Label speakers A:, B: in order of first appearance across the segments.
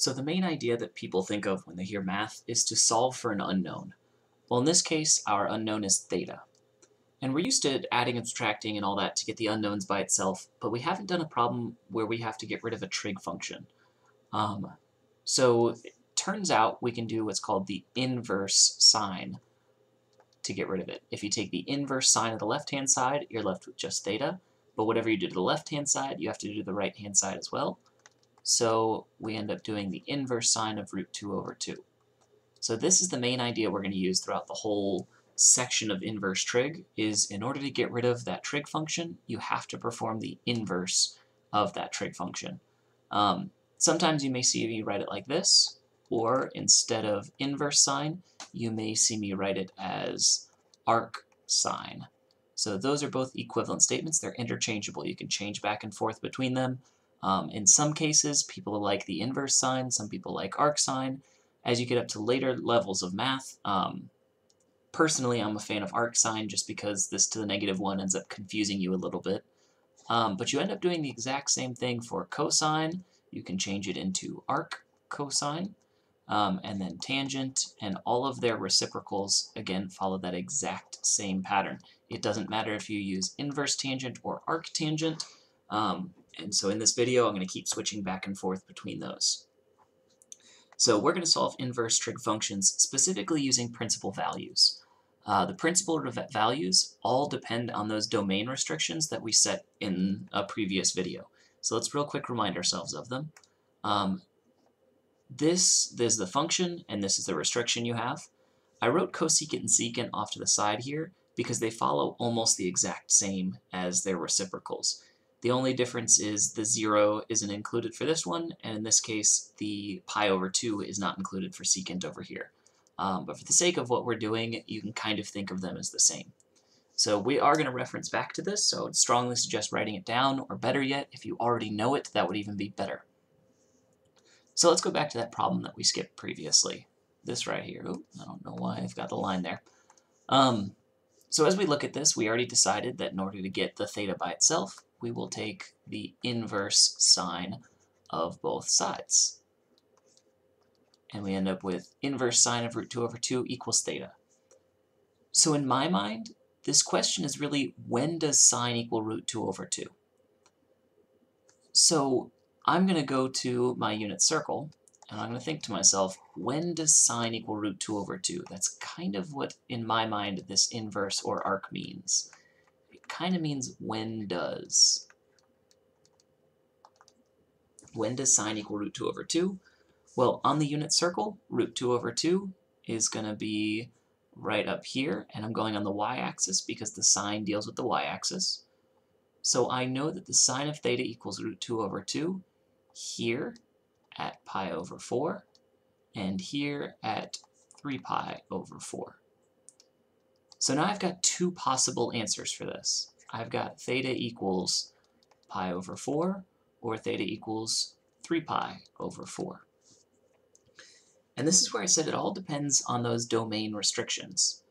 A: So the main idea that people think of when they hear math is to solve for an unknown. Well, in this case, our unknown is theta. And we're used to adding and subtracting and all that to get the unknowns by itself, but we haven't done a problem where we have to get rid of a trig function. So it turns out we can do what's called the inverse sine to get rid of it. If you take the inverse sine of the left-hand side, you're left with just theta, but whatever you do to the left-hand side, you have to do to the right-hand side as well. So we end up doing the inverse sine of root 2 over 2. So this is the main idea we're going to use throughout the whole section of inverse trig, is in order to get rid of that trig function, you have to perform the inverse of that trig function. Sometimes you may see me write it like this, or instead of inverse sine, you may see me write it as arc sine. So those are both equivalent statements. They're interchangeable. You can change back and forth between them. In some cases, people like the inverse sine, some people like arc sine. As you get up to later levels of math, personally I'm a fan of arc sine just because this to the -1 ends up confusing you a little bit. But you end up doing the exact same thing for cosine. You can change it into arc cosine, and then tangent, and all of their reciprocals, again, follow that exact same pattern. It doesn't matter if you use inverse tangent or arc tangent, and so in this video I'm going to keep switching back and forth between those. So we're going to solve inverse trig functions specifically using principal values. The principal values all depend on those domain restrictions that we set in a previous video. So let's real quick remind ourselves of them. This is the function, and this is the restriction you have. I wrote cosecant and secant off to the side here because they follow almost the exact same as their reciprocals. The only difference is the 0 isn't included for this one, and in this case, the pi over 2 is not included for secant over here. But for the sake of what we're doing, you can kind of think of them as the same. So we are going to reference back to this, so I'd strongly suggest writing it down, or better yet, if you already know it, that would even be better. So let's go back to that problem that we skipped previously. This right here. Ooh, I don't know why I've got the line there. So as we look at this, we already decided that in order to get the theta by itself, we will take the inverse sine of both sides. And we end up with inverse sine of root 2 over 2 equals theta. So in my mind, this question is really, when does sine equal root 2 over 2? So I'm going to go to my unit circle, and I'm going to think to myself, when does sine equal root 2 over 2? That's kind of what, in my mind, this inverse or arc means. It kind of means when does. When does sine equal root 2 over 2? Well, on the unit circle, root 2 over 2 is going to be right up here, and I'm going on the y-axis because the sine deals with the y-axis. So I know that the sine of theta equals root 2 over 2 here at pi over 4, and here at 3 pi over 4. So now I've got two possible answers for this. I've got theta equals pi over 4, or theta equals 3 pi over 4. And this is where I said it all depends on those domain restrictions.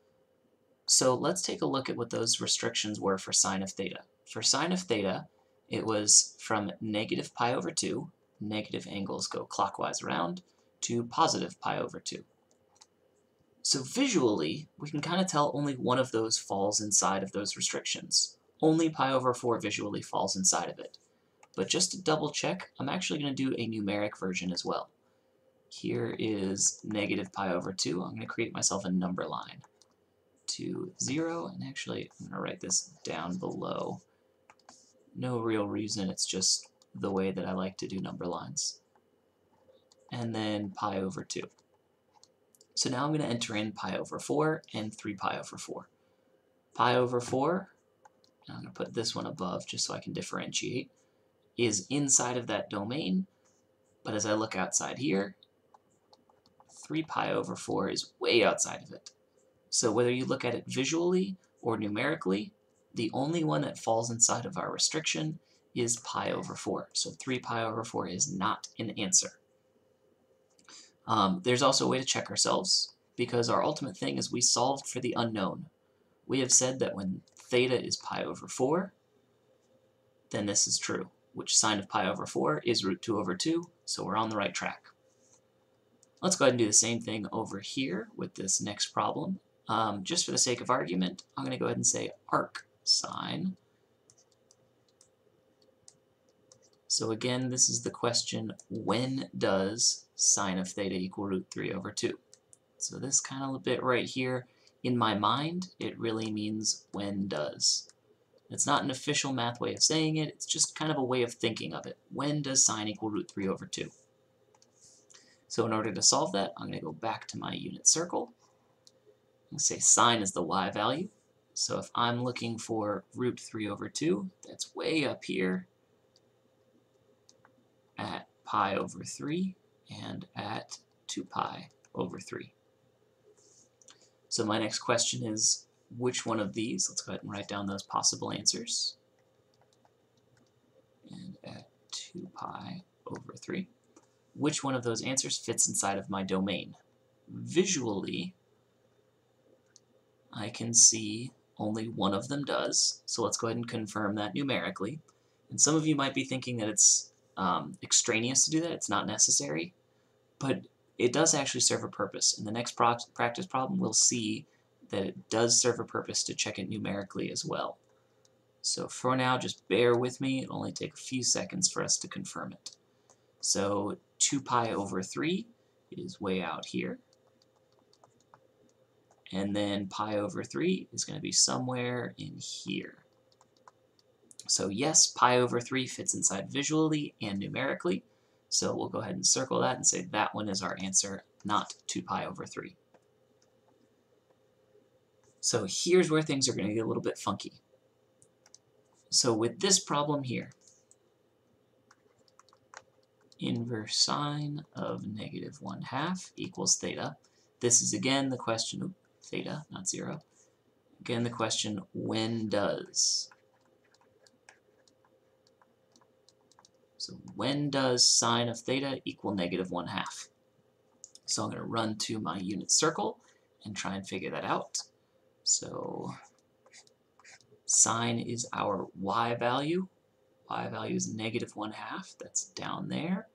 A: So let's take a look at what those restrictions were for sine of theta. For sine of theta, it was from negative pi over 2, negative angles go clockwise around, to positive pi over 2. So visually, we can kind of tell only one of those falls inside of those restrictions. Only pi over 4 visually falls inside of it. But just to double check, I'm actually going to do a numeric version as well. Here is negative pi over 2. I'm going to create myself a number line to 0, and actually I'm going to write this down below. No real reason, it's just the way that I like to do number lines. And then pi over 2. So now I'm going to enter in pi over 4 and 3 pi over 4. Pi over 4, and I'm going to put this one above just so I can differentiate, is inside of that domain, but as I look outside here, 3 pi over 4 is way outside of it. So whether you look at it visually or numerically, the only one that falls inside of our restriction is pi over 4. So 3 pi over 4 is not an answer. There's also a way to check ourselves, because our ultimate thing is we solved for the unknown. We have said that when theta is pi over 4, then this is true, which sine of pi over 4 is root 2 over 2, so we're on the right track. Let's go ahead and do the same thing over here with this next problem. Just for the sake of argument, I'm going to go ahead and say arc sine. So again, this is the question, when does sine of theta equal root 3 over 2? So this kind of bit right here, in my mind, it really means when does. It's not an official math way of saying it, it's just kind of a way of thinking of it. When does sine equal root 3 over 2? So in order to solve that, I'm going to go back to my unit circle. I'm going to say sine is the y value. So if I'm looking for root 3 over 2, that's way up here at pi over 3 and at 2 pi over 3. So my next question is, which one of these, let's go ahead and write down those possible answers, and at 2 pi over 3, which one of those answers fits inside of my domain? Visually, I can see only one of them does, so let's go ahead and confirm that numerically. And some of you might be thinking that it's extraneous to do that, it's not necessary, but it does actually serve a purpose. In the next practice problem, we'll see that it does serve a purpose to check it numerically as well. So for now, just bear with me, it'll only take a few seconds for us to confirm it. So 2 pi over 3 is way out here, and then pi over 3 is going to be somewhere in here. So yes, pi over 3 fits inside visually and numerically, so we'll go ahead and circle that and say that one is our answer, not 2 pi over 3. So here's where things are going to get a little bit funky. So with this problem here, inverse sine of -1/2 equals theta. This is again the question, theta, not 0. Again the question, when does? So when does sine of theta equal -1/2? So I'm going to run to my unit circle and try and figure that out. So sine is our y value. Y value is -1/2. That's down there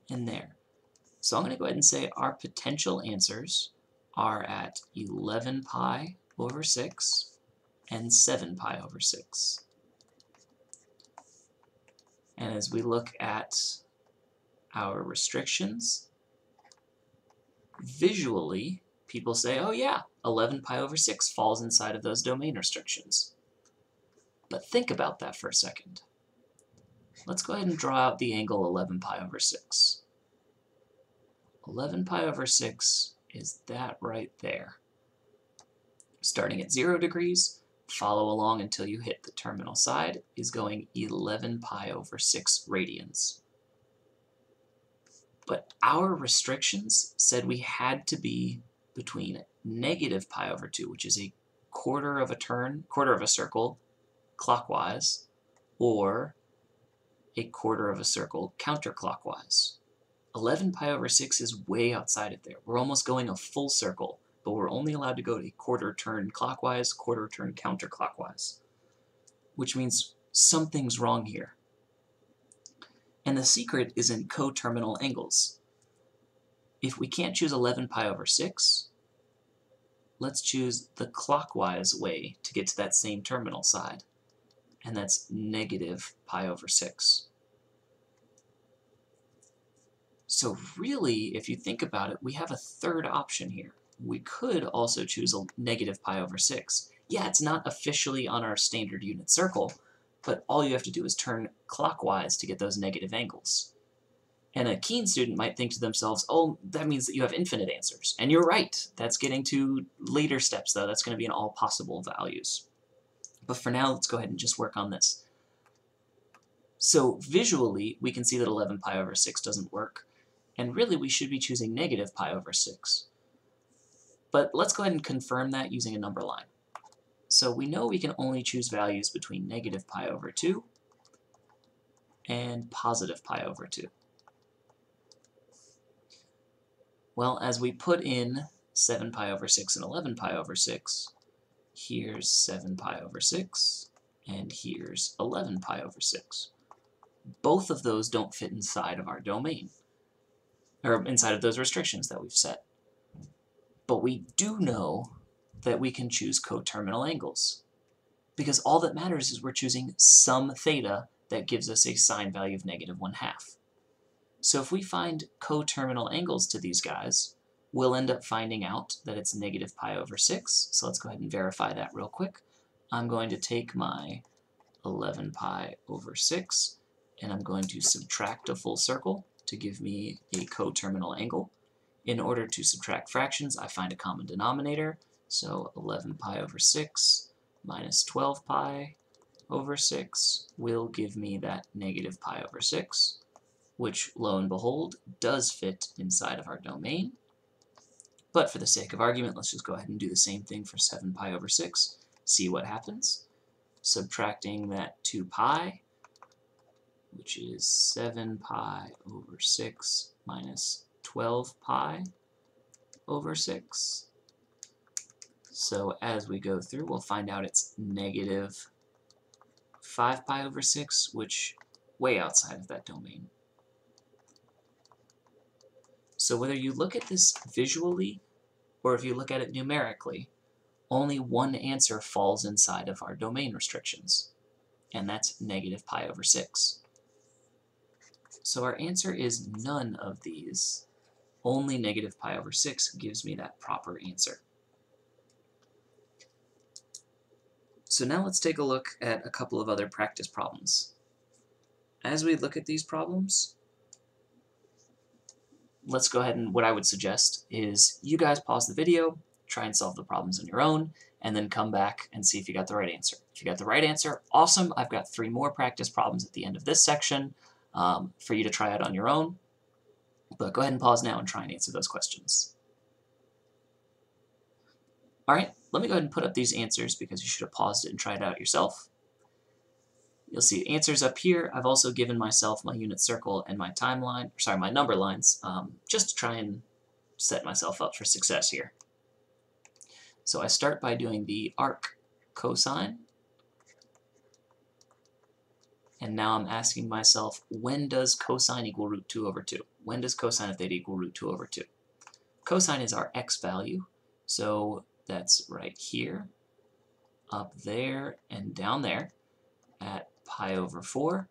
A: and there. So I'm going to go ahead and say our potential answers are at 11 pi over 6 and 7 pi over 6. And as we look at our restrictions, visually, people say, oh yeah, 11 pi over 6 falls inside of those domain restrictions. But think about that for a second. Let's go ahead and draw out the angle 11 pi over 6. 11 pi over 6 is that right there. Starting at 0 degrees, follow along until you hit the terminal side, is going 11 pi over 6 radians. But our restrictions said we had to be between negative pi over 2, which is a quarter of a circle clockwise, or a quarter of a circle counterclockwise. 11 pi over 6 is way outside of there. We're almost going a full circle, but we're only allowed to go a quarter turn clockwise, quarter turn counterclockwise, which means something's wrong here. And the secret is in coterminal angles. If we can't choose 11 pi over 6, let's choose the clockwise way to get to that same terminal side, and that's negative pi over 6. So really, if you think about it, we have a third option here. We could also choose a negative pi over 6. Yeah, it's not officially on our standard unit circle, but all you have to do is turn clockwise to get those negative angles. And a keen student might think to themselves, oh, that means that you have infinite answers. And you're right. That's getting to later steps, though. That's going to be in all possible values. But for now, let's go ahead and just work on this. So visually, we can see that 11 pi over 6 doesn't work. And really, we should be choosing negative pi over 6. But let's go ahead and confirm that using a number line. So we know we can only choose values between negative pi over 2 and positive pi over 2. Well, as we put in 7 pi over 6 and 11 pi over 6, here's 7 pi over 6, and here's 11 pi over 6. Both of those don't fit inside of our domain. or inside of those restrictions that we've set. But we do know that we can choose coterminal angles, because all that matters is we're choosing some theta that gives us a sine value of -1/2. So if we find coterminal angles to these guys, we'll end up finding out that it's -π/6. So let's go ahead and verify that real quick. I'm going to take my 11π/6, and I'm going to subtract a full circle to give me a coterminal angle. In order to subtract fractions, I find a common denominator. So 11π/6 minus 12π/6 will give me that -π/6, which, lo and behold, does fit inside of our domain. But for the sake of argument, let's just go ahead and do the same thing for 7π/6, see what happens. Subtracting that 2π, which is 7π/6 minus 12π/6. So as we go through, we'll find out it's -5π/6, which way outside of that domain. So whether you look at this visually or if you look at it numerically, only one answer falls inside of our domain restrictions, and that's -π/6. So our answer is none of these. Only -π/6 gives me that proper answer. So now let's take a look at a couple of other practice problems. As we look at these problems, let's go ahead and what I would suggest is you guys pause the video, try and solve the problems on your own, and then come back and see if you got the right answer. If you got the right answer, awesome. I've got 3 more practice problems at the end of this section for you to try out on your own. But go ahead and pause now and try and answer those questions. All right, let me go ahead and put up these answers because you should have paused it and tried it out yourself. You'll see answers up here. I've also given myself my unit circle and my timeline, sorry, my number lines, just to try and set myself up for success here. So I start by doing the arc cosine. And now I'm asking myself, when does cosine equal √2/2? When does cosine of theta equal √2/2? Cosine is our x value, so that's right here, up there, and down there at π/4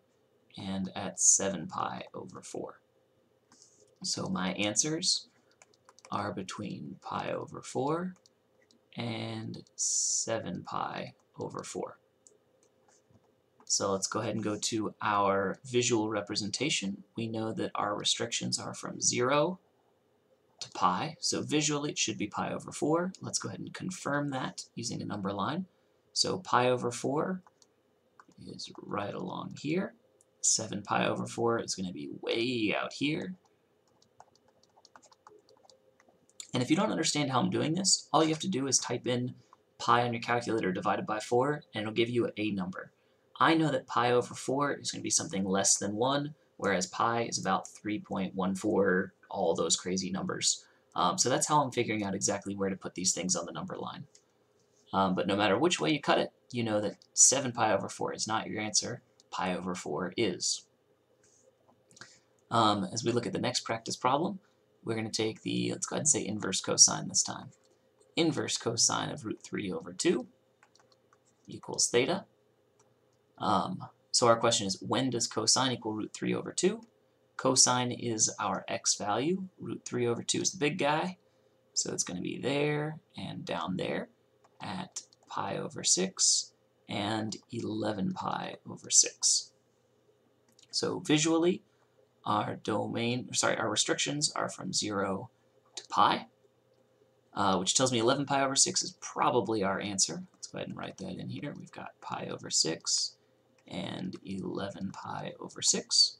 A: and at 7π/4. So my answers are between π/4 and 7π/4. So let's go ahead and go to our visual representation. We know that our restrictions are from 0 to pi, so visually it should be π/4. Let's go ahead and confirm that using a number line. So π/4 is right along here. 7π/4 is going to be way out here. And if you don't understand how I'm doing this, all you have to do is type in pi on your calculator divided by 4, and it'll give you a number. I know that π/4 is going to be something less than 1, whereas pi is about 3.14, all those crazy numbers. So that's how I'm figuring out exactly where to put these things on the number line. But no matter which way you cut it, you know that 7π/4 is not your answer, π/4 is. As we look at the next practice problem, we're going to take the, let's go ahead and say inverse cosine this time. Inverse cosine of √3/2 equals theta. So our question is, when does cosine equal √3/2? Cosine is our x value. √3/2 is the big guy. So it's going to be there and down there at π/6 and 11π/6. So visually, our our restrictions are from 0 to pi, which tells me 11π/6 is probably our answer. Let's go ahead and write that in here. We've got π/6 and 11π/6.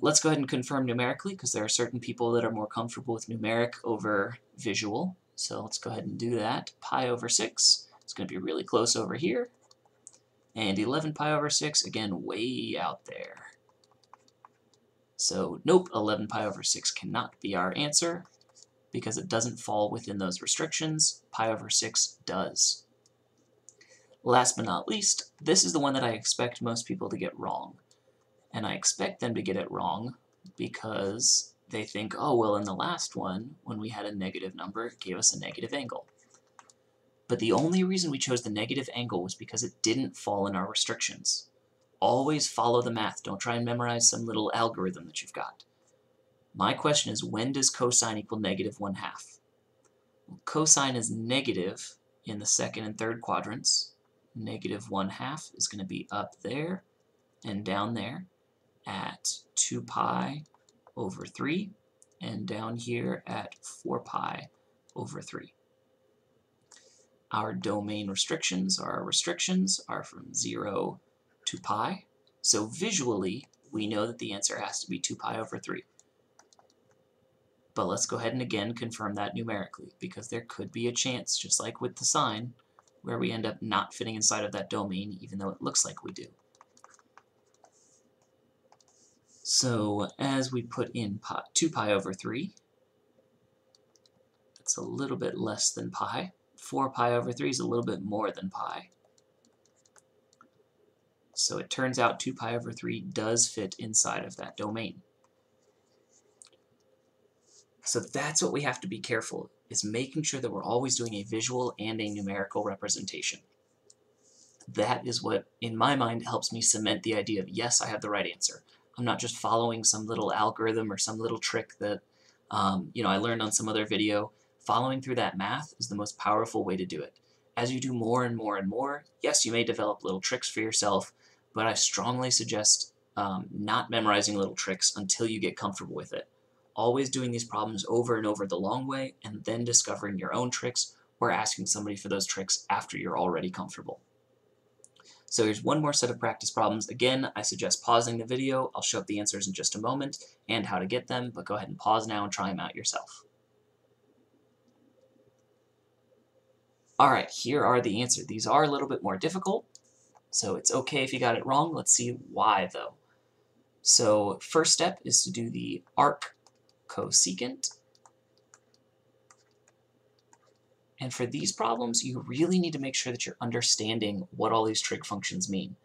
A: Let's go ahead and confirm numerically, because there are certain people that are more comfortable with numeric over visual. So let's go ahead and do that. π/6 is going to be really close over here. And 11π/6, again, way out there. So nope, 11π/6 cannot be our answer, because it doesn't fall within those restrictions. π/6 does. Last but not least, this is the one that I expect most people to get wrong. And I expect them to get it wrong because they think, oh, well, in the last one, when we had a negative number, it gave us a negative angle. But the only reason we chose the negative angle was because it didn't fall in our restrictions. Always follow the math. Don't try and memorize some little algorithm that you've got. My question is, when does cosine equal negative 1/2? Well, cosine is negative in the second and third quadrants. Negative 1/2 is going to be up there and down there at 2 pi over 3 and down here at 4 pi over 3. Our domain restrictions, or our restrictions, are from 0 to pi. So visually, we know that the answer has to be 2 pi over 3. But let's go ahead and again confirm that numerically, because there could be a chance, just like with the sine, where we end up not fitting inside of that domain, even though it looks like we do. So as we put in 2 pi over 3, that's a little bit less than pi. 4 pi over 3 is a little bit more than pi. So it turns out 2 pi over 3 does fit inside of that domain. So that's what we have to be careful, is making sure that we're always doing a visual and a numerical representation. That is what, in my mind, helps me cement the idea of, yes, I have the right answer. I'm not just following some little algorithm or some little trick that I learned on some other video. Following through that math is the most powerful way to do it. As you do more and more and more, yes, you may develop little tricks for yourself, but I strongly suggest not memorizing little tricks until you get comfortable with it. Always doing these problems over and over the long way, and then discovering your own tricks or asking somebody for those tricks after you're already comfortable. So here's one more set of practice problems. Again, I suggest pausing the video. I'll show up the answers in just a moment and how to get them, but go ahead and pause now and try them out yourself. All right, here are the answers. These are a little bit more difficult, so it's okay if you got it wrong. Let's see why, though. So first step is to do the arc cosecant. And for these problems, you really need to make sure that you're understanding what all these trig functions mean.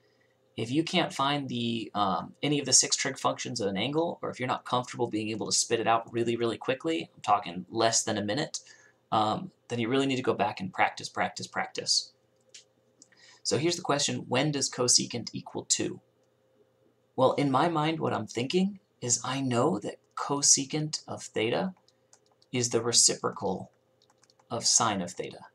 A: If you can't find any of the 6 trig functions of an angle, or if you're not comfortable being able to spit it out really, really quickly, I'm talking less than a minute, then you really need to go back and practice, practice, practice. So here's the question, when does cosecant equal 2? Well, in my mind, what I'm thinking is I know that cosecant of theta is the reciprocal of sine of theta.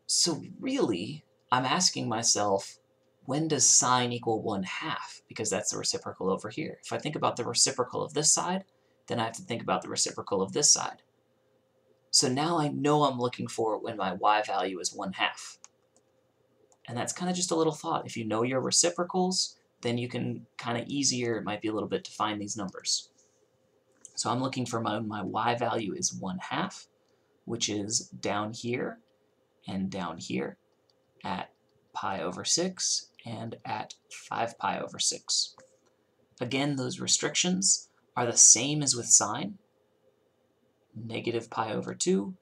A: So really, I'm asking myself, when does sine equal 1/2? Because that's the reciprocal over here. If I think about the reciprocal of this side, then I have to think about the reciprocal of this side. So now I know I'm looking for when my y value is 1/2. And that's kind of just a little thought. If you know your reciprocals, then you can kind of easier, it might be a little bit, to find these numbers. So I'm looking for my y value is 1/2, which is down here and down here at pi over 6 and at 5 pi over 6. Again, those restrictions are the same as with sine, negative pi over 2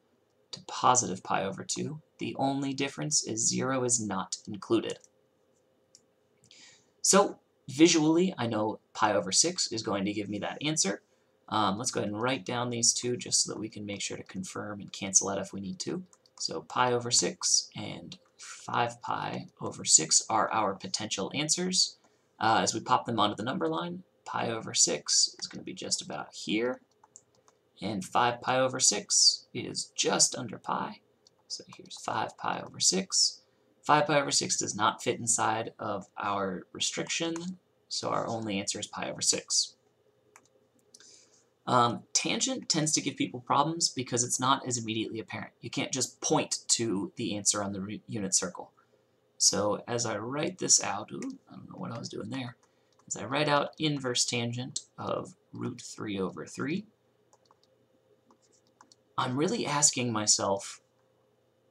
A: to positive pi over 2. The only difference is 0 is not included. So visually, I know pi over 6 is going to give me that answer. Let's go ahead and write down these two just so that we can make sure to confirm and cancel out if we need to. So pi over 6 and 5 pi over 6 are our potential answers. As we pop them onto the number line, pi over 6 is going to be just about here, and 5 pi over 6 is just under pi. So here's 5 pi over 6. 5 pi over 6 does not fit inside of our restriction, so our only answer is pi over 6. Tangent tends to give people problems because it's not as immediately apparent. You can't just point to the answer on the unit circle. So as I write this out, I don't know what I was doing there. As I write out inverse tangent of root 3 over 3, I'm really asking myself,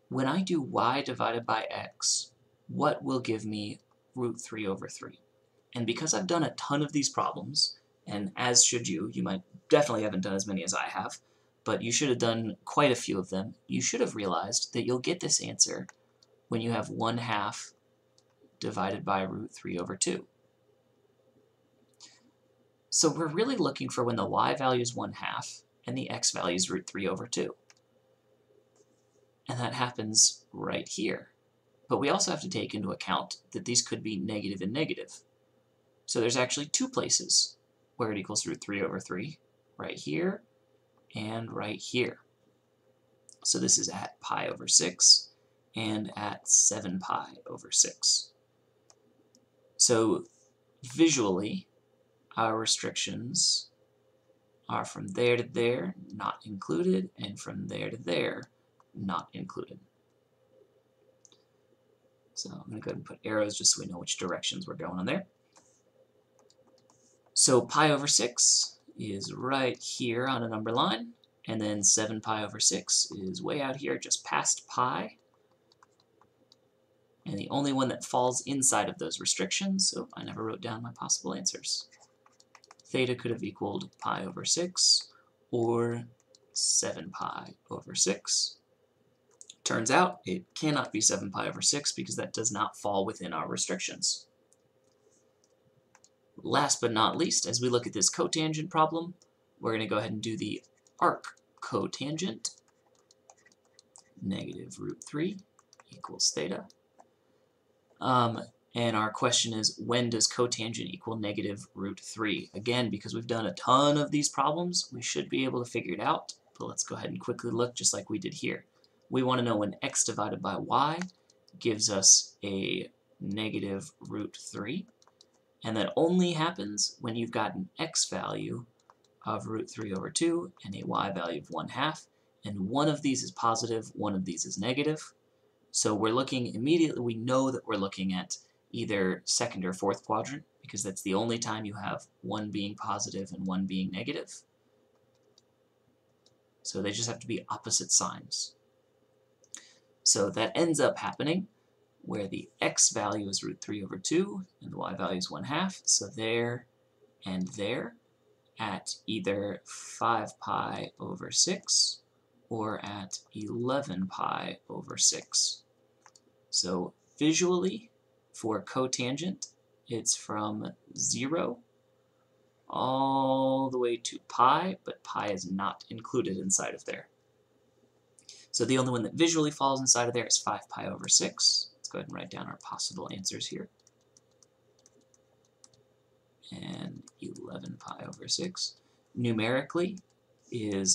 A: when I do y divided by x, what will give me root 3 over 3? And because I've done a ton of these problems, and as should you might definitely haven't done as many as I have, but you should have done quite a few of them, you should have realized that you'll get this answer when you have 1/2 divided by root 3 over 2. So we're really looking for when the y value is 1/2 and the x value is √3/2. And that happens right here. But we also have to take into account that these could be negative and negative. So there's actually two places where it equals √3/3, right here and right here. So this is at pi/6 and at 7pi/6. So visually, our restrictions are from there to there, not included, and from there to there, not included. So I'm going to go ahead and put arrows just so we know which directions we're going on there. So pi/6 is right here on a number line, and then 7pi/6 is way out here just past pi. And the only one that falls inside of those restrictions, so I never wrote down my possible answers. Theta could have equaled pi/6 or 7pi/6. Turns out it cannot be 7pi/6 because that does not fall within our restrictions. Last but not least, as we look at this cotangent problem, we're going to go ahead and do the arc cotangent. Negative √3 equals theta. And our question is, when does cotangent equal negative √3? Again, because we've done a ton of these problems, we should be able to figure it out. But let's go ahead and quickly look just like we did here. We want to know when x divided by y gives us a negative √3. And that only happens when you've got an x value of √3/2 and a y value of 1/2. And one of these is positive, one of these is negative. So we're looking immediately, we know that we're looking at either second or fourth quadrant, because that's the only time you have one being positive and one being negative. So they just have to be opposite signs. So that ends up happening where the x value is √3/2 and the y value is 1/2. So there and there at either 5pi/6 or at 11pi/6. So visually, for cotangent, it's from 0 all the way to pi, but pi is not included inside of there. So the only one that visually falls inside of there is 5pi/6. Let's go ahead and write down our possible answers here. And 11pi/6. Numerically,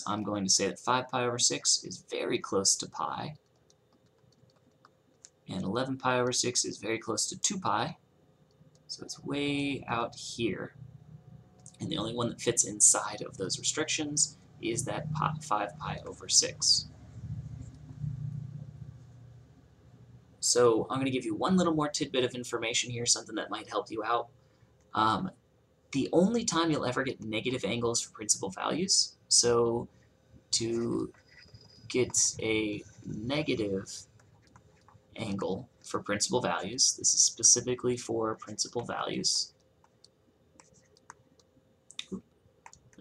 A: I'm going to say that 5pi/6 is very close to pi, and 11pi/6 is very close to 2pi, so it's way out here. And the only one that fits inside of those restrictions is that 5pi/6. So I'm going to give you one little more tidbit of information here, something that might help you out. The only time you'll ever get negative angles for principal values, so to get a negative angle for principal values, this is specifically for principal values.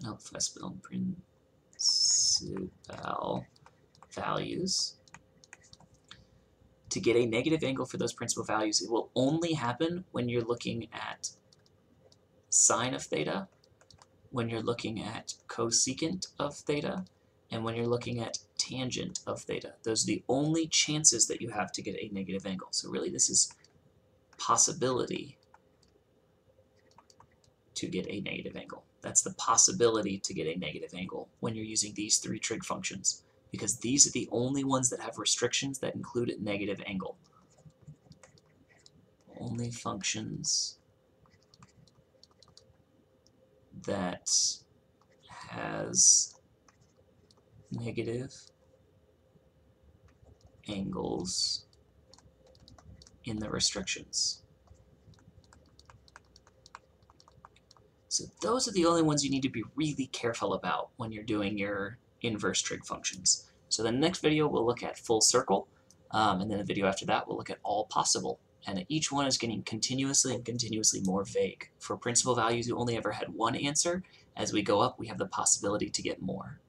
A: No, if I spell principal values. To get a negative angle for those principal values, it will only happen when you're looking at sine of theta, when you're looking at cosecant of theta, and when you're looking at tangent of theta. Those are the only chances that you have to get a negative angle. So really this is possibility to get a negative angle. That's the possibility to get a negative angle when you're using these three trig functions, because these are the only ones that have restrictions that include a negative angle. Only functions that has negative angles in the restrictions. So those are the only ones you need to be really careful about when you're doing your inverse trig functions. So the next video we'll look at full circle, and then the video after that we'll look at all possible. And each one is getting continuously and continuously more vague. For principal values, you only ever had one answer. As we go up, we have the possibility to get more.